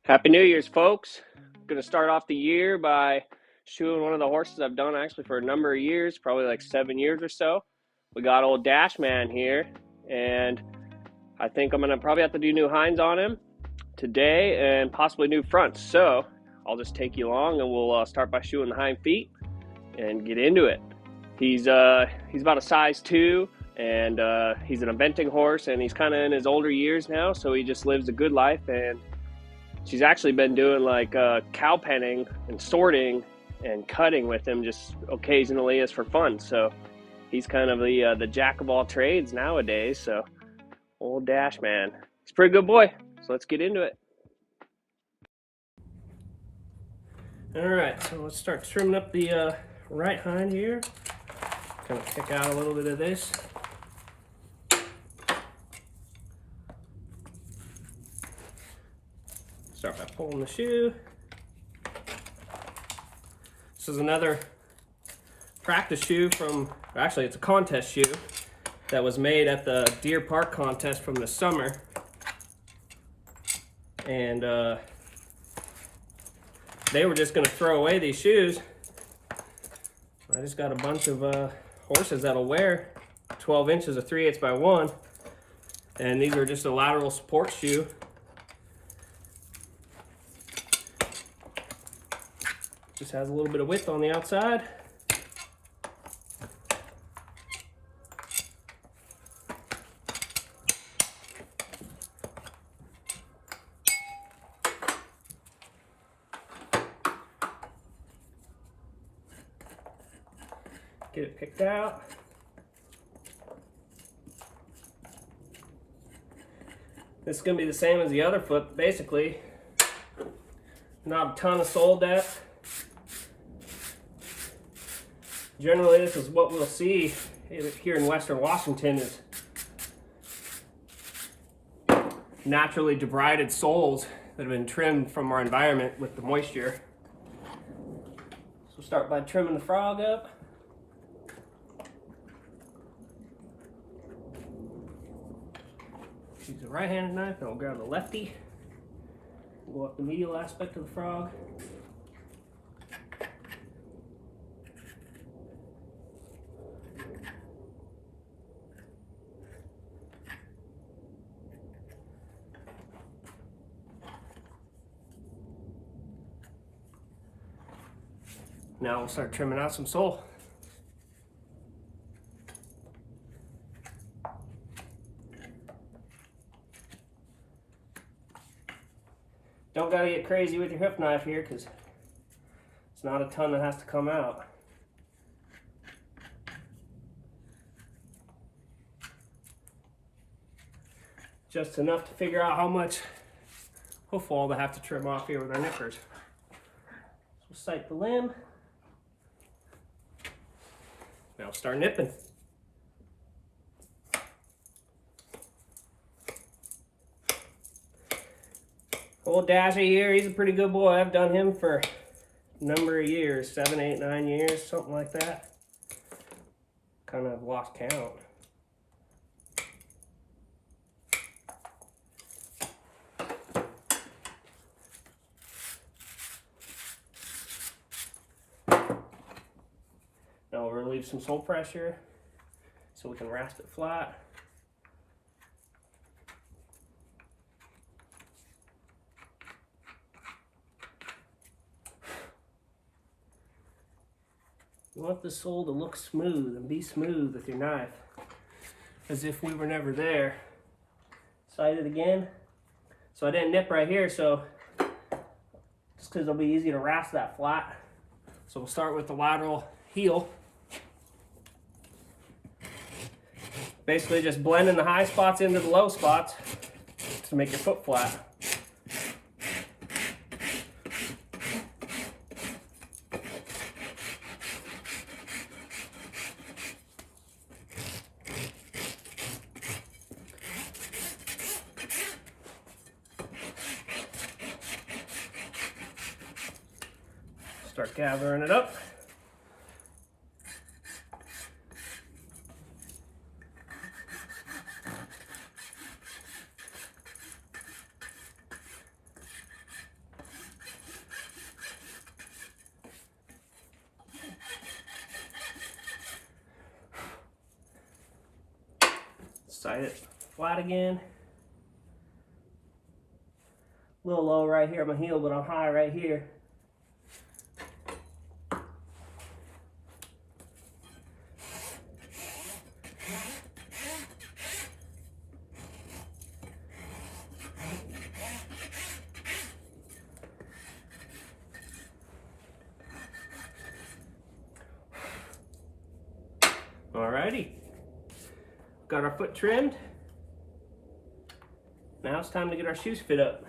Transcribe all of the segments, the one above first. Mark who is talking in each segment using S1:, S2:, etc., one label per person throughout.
S1: Happy New Year's, folks. Going to start off the year by shoeing one of the horses I've done actually for a number of years, probably like 7 years or so. We got old Dash Man here, and I think I'm going to probably have to do new hinds on him today and possibly new fronts. So I'll just take you along and we'll start by shoeing the hind feet and get into it. He's about a size 2, and he's an eventing horse, and he's kind of in his older years now, so he just lives a good life. And she's actually been doing like cow penning and sorting and cutting with him just occasionally as for fun. So he's kind of the jack of all trades nowadays. So old Dash Man, he's a pretty good boy. So let's get into it. All right, so let's start trimming up the right hind here. Kind of pick out a little bit of this. Start by pulling the shoe. This is another practice shoe from, actually it's a contest shoe that was made at the Deer Park contest from the summer. And they were just gonna throw away these shoes. I just got a bunch of horses that'll wear 12 inches of 3/8 by 1. And these are just a lateral support shoe. Just has a little bit of width on the outside. Get it picked out. This is going to be the same as the other foot, basically. Not a ton of sole depth. Generally, this is what we'll see here in Western Washington, is naturally debrided soles that have been trimmed from our environment with the moisture. So we'll start by trimming the frog up. Use a right-handed knife, and I'll grab the lefty. Go up the medial aspect of the frog. Now we'll start trimming out some sole. Don't gotta get crazy with your hoof knife here, because it's not a ton that has to come out. Just enough to figure out how much hoof wall to have to trim off here with our nippers. So we'll sight the limb. Now start nipping. Old Dashy here, he's a pretty good boy. I've done him for a number of years, 7, 8, 9 years, something like that. Kind of lost count. Now we'll relieve some sole pressure so we can rasp it flat. You want the sole to look smooth and be smooth with your knife, as if we were never there. Sight it again. So I didn't nip right here, so just because it'll be easy to rasp that flat. So we'll start with the lateral heel. Basically just blending the high spots into the low spots to make your foot flat. Start gathering it up. Slide it flat again. A little low right here on my heel, but I'm high right here. Alrighty, got our foot trimmed. Now it's time to get our shoes fit up.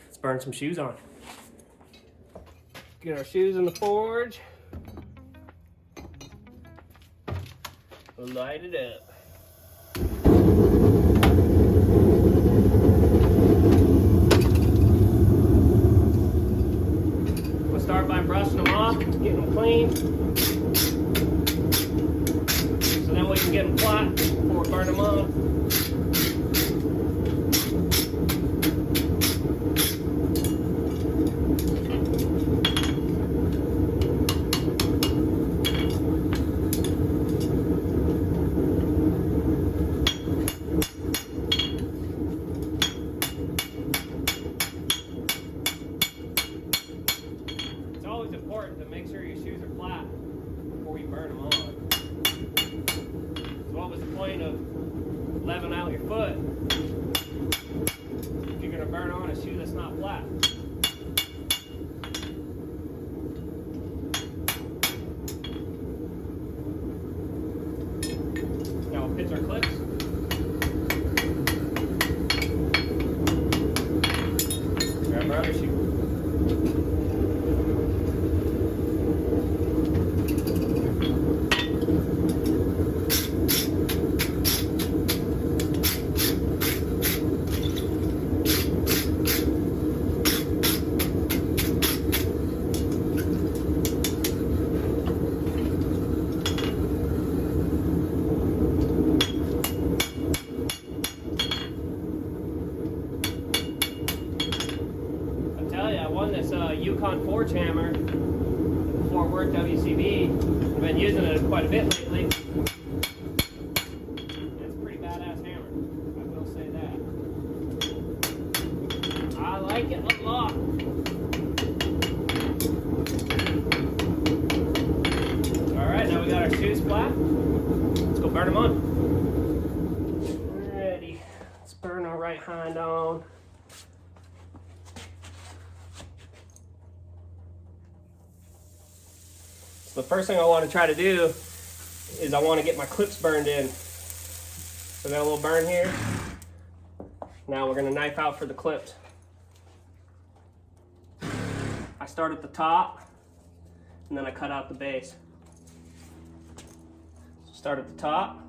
S1: Let's burn some shoes on. Get our shoes in the forge. Light it up. We'll start by brushing them off, getting them clean. So then we can get them flat before we burn them on. To make sure your shoes are flat before you burn them on. So what was the point of leveling out your foot if you're going to burn on a shoe that's not flat? Now we'll pitch our clips. Grab our other shoe. Yukon forge hammer, Fort Worth WCB. I've been using it quite a bit lately. It's a pretty badass hammer, I will say that. I like it a lot. Alright, now we got our shoes flat. Let's go burn them on. Alrighty, let's burn our right hind on. The first thing I want to try to do is I want to get my clips burned in. So I got a little burn here. Now we're going to knife out for the clips. I start at the top and then I cut out the base. So start at the top.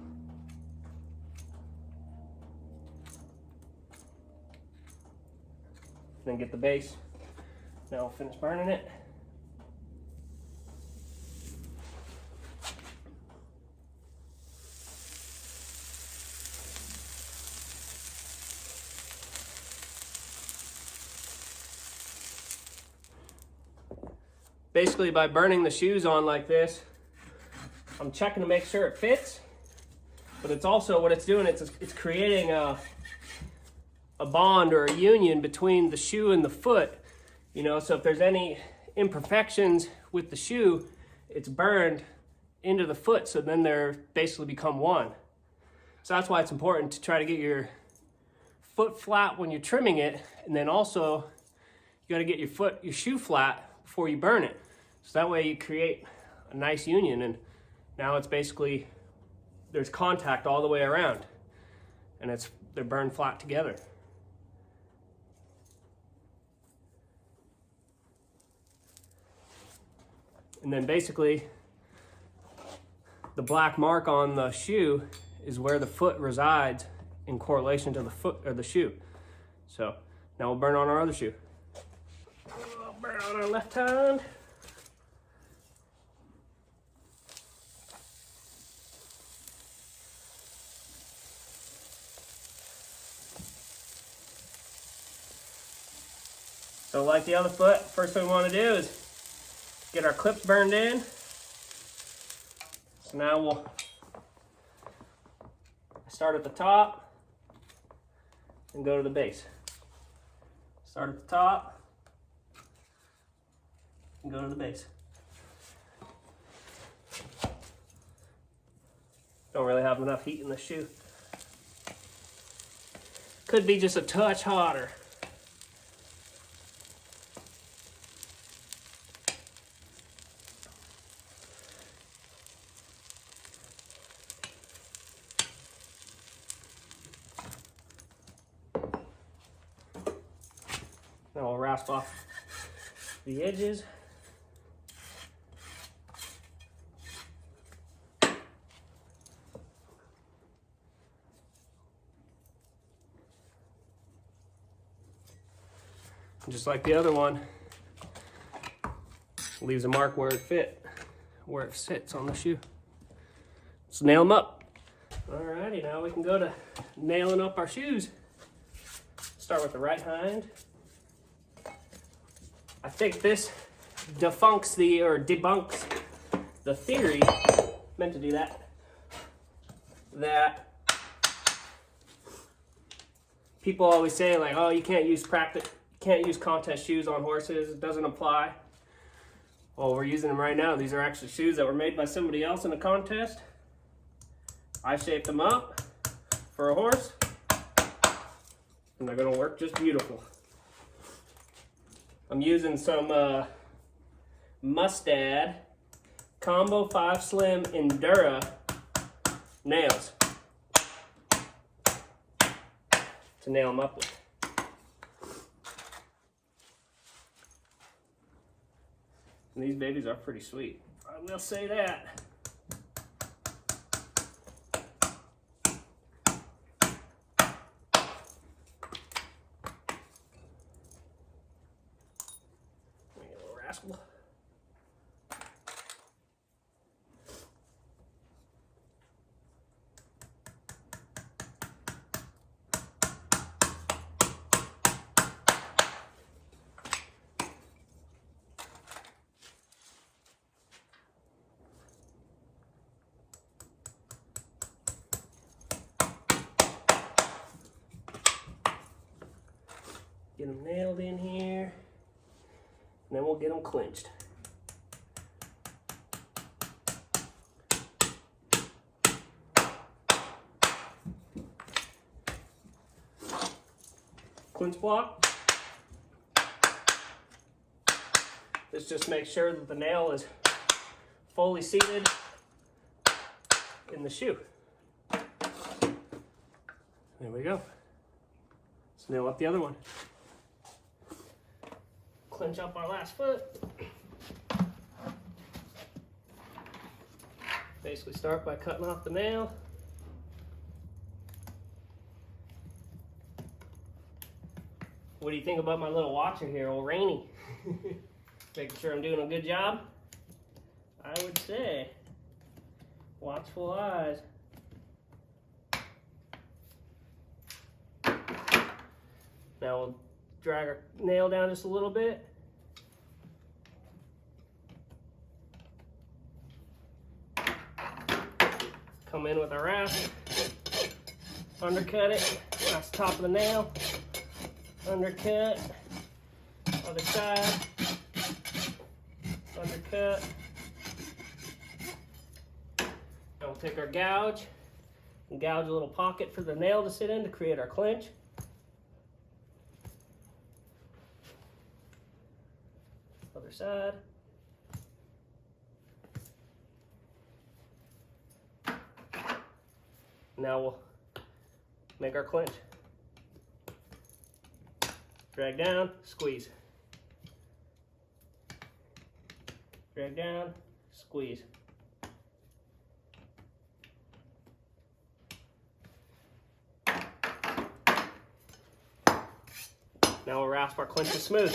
S1: Then get the base. Now we'll finish burning it. Basically, by burning the shoes on like this, I'm checking to make sure it fits, but it's also what it's doing, it's creating a bond or a union between the shoe and the foot. You know, so if there's any imperfections with the shoe, it's burned into the foot, so then they're basically become one. So that's why it's important to try to get your foot flat when you're trimming it, and then also you got to get your shoe flat before you burn it. So that way you create a nice union, and now it's basically, there's contact all the way around, and they're burned flat together. And then basically the black mark on the shoe is where the foot resides in correlation to the foot or the shoe. So now we'll burn on our other shoe. We'll burn on our left hind. So like the other foot, first thing we want to do is get our clips burned in. So now we'll start at the top and go to the base. Start at the top and go to the base. Don't really have enough heat in the shoe. Could be just a touch hotter. Now we'll rasp off the edges. Just like the other one, leaves a mark where it sits on the shoe. Let's nail them up. Alrighty, now we can go to nailing up our shoes. Start with the right hind. I think this debunks the theory, meant to do that, that people always say like, oh, you can't use contest shoes on horses, it doesn't apply. Well, we're using them right now. These are actually shoes that were made by somebody else in a contest. I shaped them up for a horse, and they're gonna work just beautiful. I'm using some Mustad Combo 5 Slim Endura nails to nail them up with. And these babies are pretty sweet, I will say that. Make it a little rascal. Get them nailed in here, and then we'll get them clinched. Clinch block. This just makes sure that the nail is fully seated in the shoe. There we go. Let's nail up the other one. Clinch up our last foot. Basically start by cutting off the nail. What do you think about my little watcher here, old Rainy? Making sure I'm doing a good job? I would say. Watchful eyes. Now we'll drag our nail down just a little bit. Come in with our rasp. Undercut it. That's the top of the nail. Undercut. Other side. Undercut. Now we'll take our gouge and gouge a little pocket for the nail to sit in to create our clinch. Other side. Now we'll make our clinch. Drag down, squeeze. Drag down, squeeze. Now we'll rasp our clinch smooth.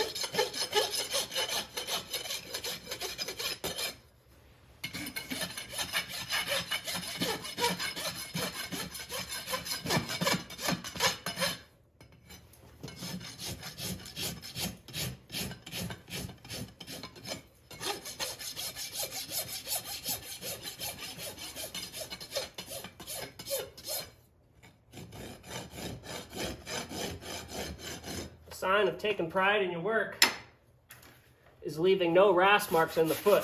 S1: sign of taking pride in your work is leaving no rasp marks in the foot.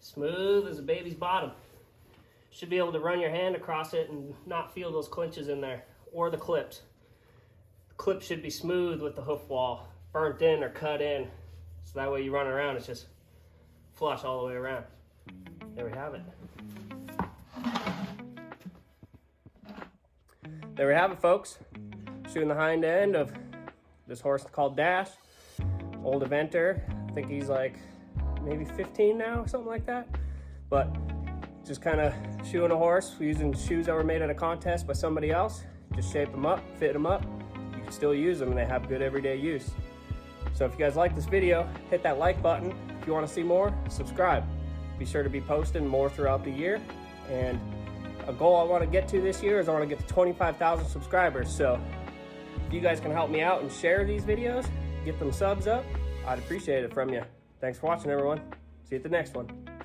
S1: Smooth as a baby's bottom. Should be able to run your hand across it and not feel those clinches in there, or the clips. The clip should be smooth with the hoof wall, burnt in or cut in, so that way you run around, it's just flush all the way around. There we have it. There we have it, folks. Shooting the hind end of this horse called Dash. Old eventer. I think he's like maybe 15 now, something like that. But just kind of shoeing a horse using shoes that were made at a contest by somebody else. Just shape them up, fit them up. You can still use them and they have good everyday use. So if you guys like this video, hit that like button. If you want to see more, subscribe. Be sure to be posting more throughout the year. And a goal I want to get to this year is I want to get to 25,000 subscribers. So if you guys can help me out and share these videos, get them subs up, I'd appreciate it from you. Thanks for watching, everyone. See you at the next one.